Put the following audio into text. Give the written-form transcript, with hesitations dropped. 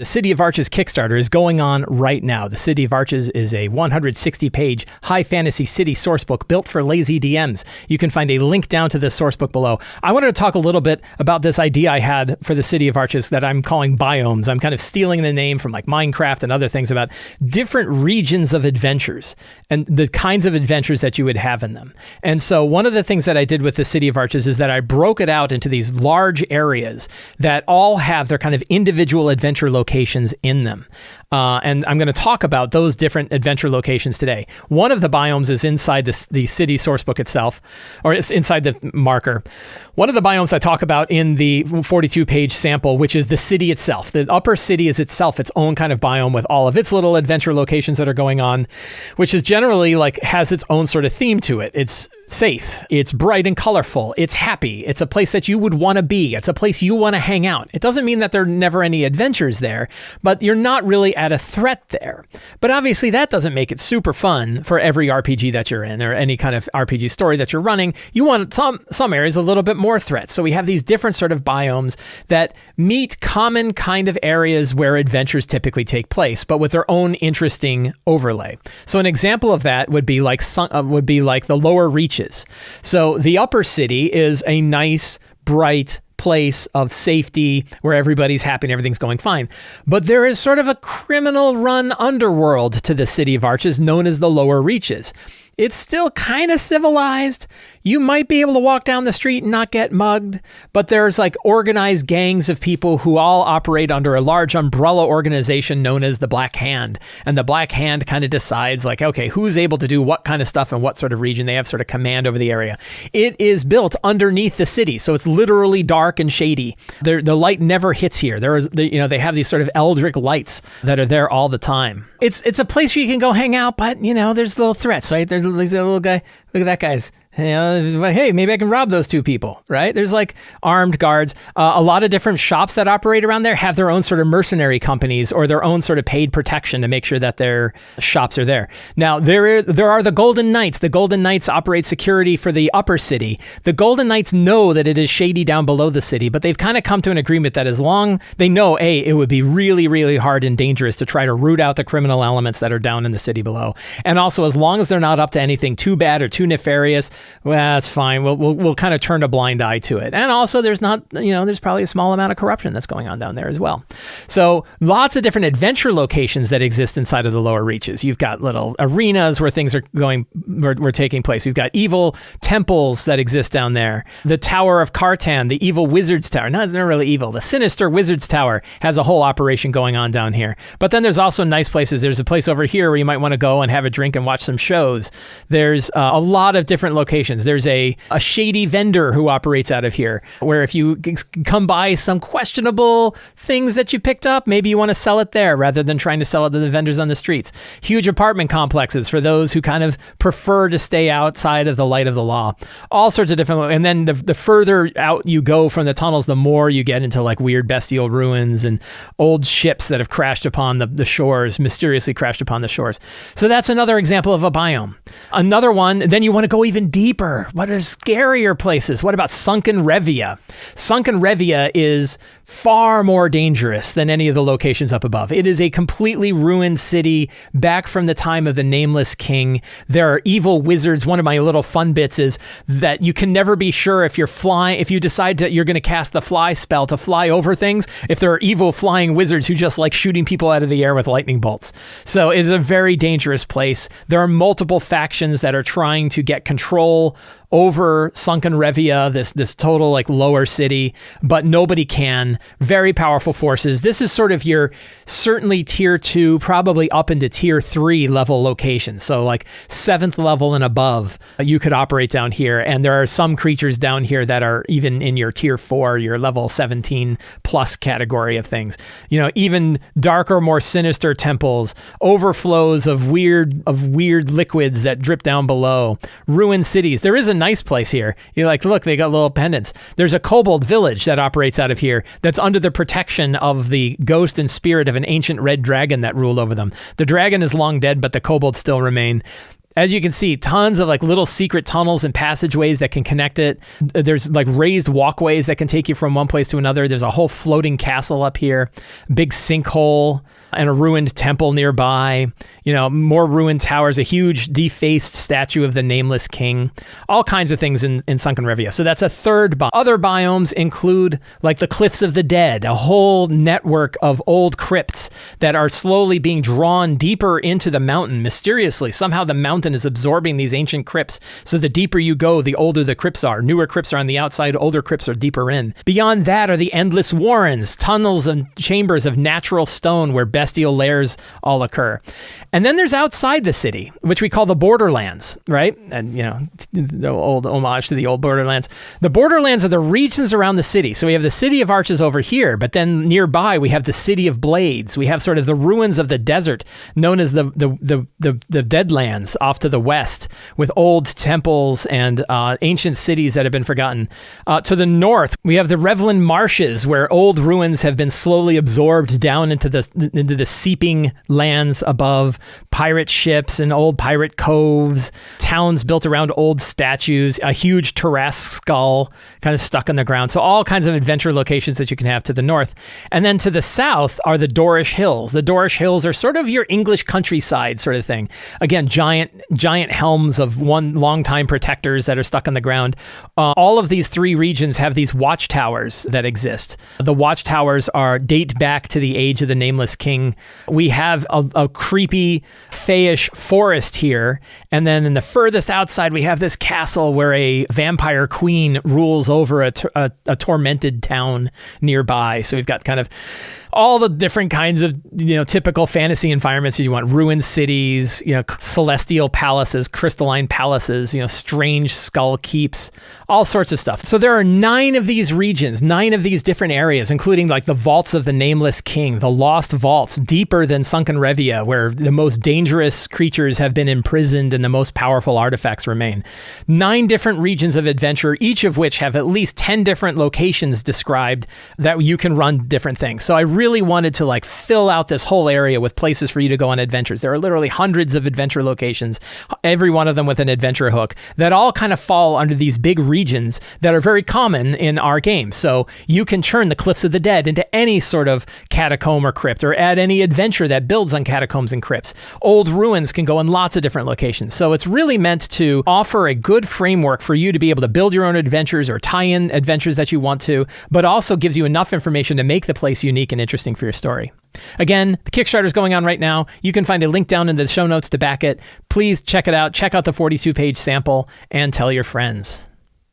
The City of Arches Kickstarter is going on right now. The City of Arches is a 160-page high fantasy city sourcebook built for lazy DMs. You can find a link down to this sourcebook below. I wanted to talk a little bit about this idea I had for the City of Arches that I'm calling Biomes. I'm kind of stealing the name from like Minecraft and other things about different regions of adventures and the kinds of adventures that you would have in them. And so one of the things that I did with the City of Arches is that I broke it out into these large areas that all have their kind of individual adventure locations in them. And I'm going to talk about those different adventure locations today. One of the biomes is inside the city sourcebook itself, or it's inside the marker. One of the biomes I talk about in the 42-page sample, which is the city itself. The upper city is itself its own kind of biome with all of its little adventure locations that are going on, which is generally like has its own sort of theme to it. It's safe, it's bright and colorful, it's happy, it's a place that you would want to be, it's a place you want to hang out. It doesn't mean that there are never any adventures there, but you're not really at a threat there. But obviously that doesn't make it super fun for every RPG that you're in or any kind of RPG story that you're running. You want some areas a little bit more threats. So we have these different sort of biomes that meet common kind of areas where adventures typically take place, but with their own interesting overlay. So an example of that would be like the lower reaches. So the upper city is a nice, bright place of safety where everybody's happy and everything's going fine. But there is sort of a criminal-run underworld to the City of Arches known as the lower reaches. It's still kind of civilized. You might be able to walk down the street and not get mugged, but there's like organized gangs of people who all operate under a large umbrella organization known as the Black Hand. And the Black Hand kind of decides like, okay, who's able to do what kind of stuff in what sort of region. They have sort of command over the area. It is built underneath the city, so it's literally dark and shady. The light never hits here. They have these sort of eldritch lights that are there all the time. It's a place where you can go hang out, but there's little threats, right? There's a little guy. Look at that guy's. Hey, maybe I can rob those two people, right? There's like armed guards. A lot of different shops that operate around there have their own sort of mercenary companies or their own sort of paid protection to make sure that their shops are there. Now, there are the Golden Knights. The Golden Knights operate security for the upper city. The Golden Knights know that it is shady down below the city, but they've kind of come to an agreement that as long they know, it would be really, really hard and dangerous to try to root out the criminal elements that are down in the city below. And also, as long as they're not up to anything too bad or too nefarious, well, that's fine. We'll kind of turn a blind eye to it. And also there's probably a small amount of corruption that's going on down there as well. So lots of different adventure locations that exist inside of the lower reaches. You've got little arenas where things are taking place. You've got evil temples that exist down there. The Tower of Cartan, the evil wizard's tower. No, it's not really evil. The sinister wizard's tower has a whole operation going on down here. But then there's also nice places. There's a place over here where you might want to go and have a drink and watch some shows. There's a lot of different locations. There's a shady vendor who operates out of here, where if you come by some questionable things that you picked up, maybe you want to sell it there rather than trying to sell it to the vendors on the streets. Huge apartment complexes for those who kind of prefer to stay outside of the light of the law. All sorts of different, and then the further out you go from the tunnels, the more you get into like weird bestial ruins and old ships that have crashed upon the shores, mysteriously crashed upon the shores. So that's another example of a biome. Another one, then you want to go even deeper. What are scarier places? What about Sunken Revia? Sunken Revia is far more dangerous than any of the locations up above. It is a completely ruined city back from the time of the Nameless King. There are evil wizards. One of my little fun bits is that you can never be sure if you decide that you're going to cast the fly spell to fly over things, if there are evil flying wizards who just like shooting people out of the air with lightning bolts. So it is a very dangerous place. There are multiple factions that are trying to get control over Sunken Revia, this total like lower city, but nobody can. Very powerful forces. This is sort of your certainly tier 2, probably up into tier 3 level locations. So like 7th level and above, you could operate down here. And there are some creatures down here that are even in your tier 4, your level 17 plus category of things. Even darker, more sinister temples, overflows of weird liquids that drip down below, ruined cities. There is a nice place here. You're like, look, they got little pendants. There's a kobold village that operates out of here that's under the protection of the ghost and spirit of an ancient red dragon that ruled over them. The dragon is long dead, but the kobolds still remain. As you can see, tons of like little secret tunnels and passageways that can connect it. There's like raised walkways that can take you from one place to another. There's a whole floating castle up here, big sinkhole, and a ruined temple nearby. More ruined towers, a huge defaced statue of the nameless king, all kinds of things in Sunken Revia. So that's a third biome. Other biomes include like the Cliffs of the Dead, a whole network of old crypts that are slowly being drawn deeper into the mountain. Mysteriously, somehow the mountain is absorbing these ancient crypts. So the deeper you go, the older the crypts are. Newer crypts are on the outside, older crypts are deeper in. Beyond that are the endless warrens, tunnels and chambers of natural stone where bestial lairs all occur. And then there's outside the city, which we call the Borderlands, right? And, the old homage to the old Borderlands. The Borderlands are the regions around the city. So we have the City of Arches over here, but then nearby we have the City of Blades. We have sort of the ruins of the desert known as the Deadlands off to the west, with old temples and ancient cities that have been forgotten. To the north, we have the Revlin Marshes, where old ruins have been slowly absorbed down into the seeping lands above. Pirate ships and old pirate coves, towns built around old statues, a huge Tarrasque skull kind of stuck in the ground. So all kinds of adventure locations that you can have to the north. And then to the south are the Dorish Hills. The Dorish Hills are sort of your English countryside sort of thing. Again, giant helms of longtime protectors that are stuck in the ground. All of these three regions have these watchtowers that exist. The watchtowers date back to the age of the Nameless King. We have a creepy fayish forest here, and then in the furthest outside we have this castle where a vampire queen rules over a tormented town nearby. So we've got kind of all the different kinds of typical fantasy environments you want: ruined cities, celestial palaces, crystalline palaces, strange skull keeps, all sorts of stuff. So there are 9 of these regions, 9 of these different areas, including like the vaults of the Nameless King, the lost vaults deeper than Sunken Revia, where the most dangerous creatures have been imprisoned and the most powerful artifacts remain. 9 different regions of adventure, each of which have at least 10 different locations described that you can run different things. So I really wanted to like fill out this whole area with places for you to go on adventures. There are literally hundreds of adventure locations, every one of them with an adventure hook, that all kind of fall under these big regions that are very common in our game. So you can turn the Cliffs of the Dead into any sort of catacomb or crypt, or add any adventure that builds on catacombs and crypts. Old ruins can go in lots of different locations. So it's really meant to offer a good framework for you to be able to build your own adventures or tie in adventures that you want to, but also gives you enough information to make the place unique and interesting for your story. Again, the Kickstarter is going on right now. You can find a link down in the show notes to back it. Please check it out. Check out the 42-page sample and tell your friends.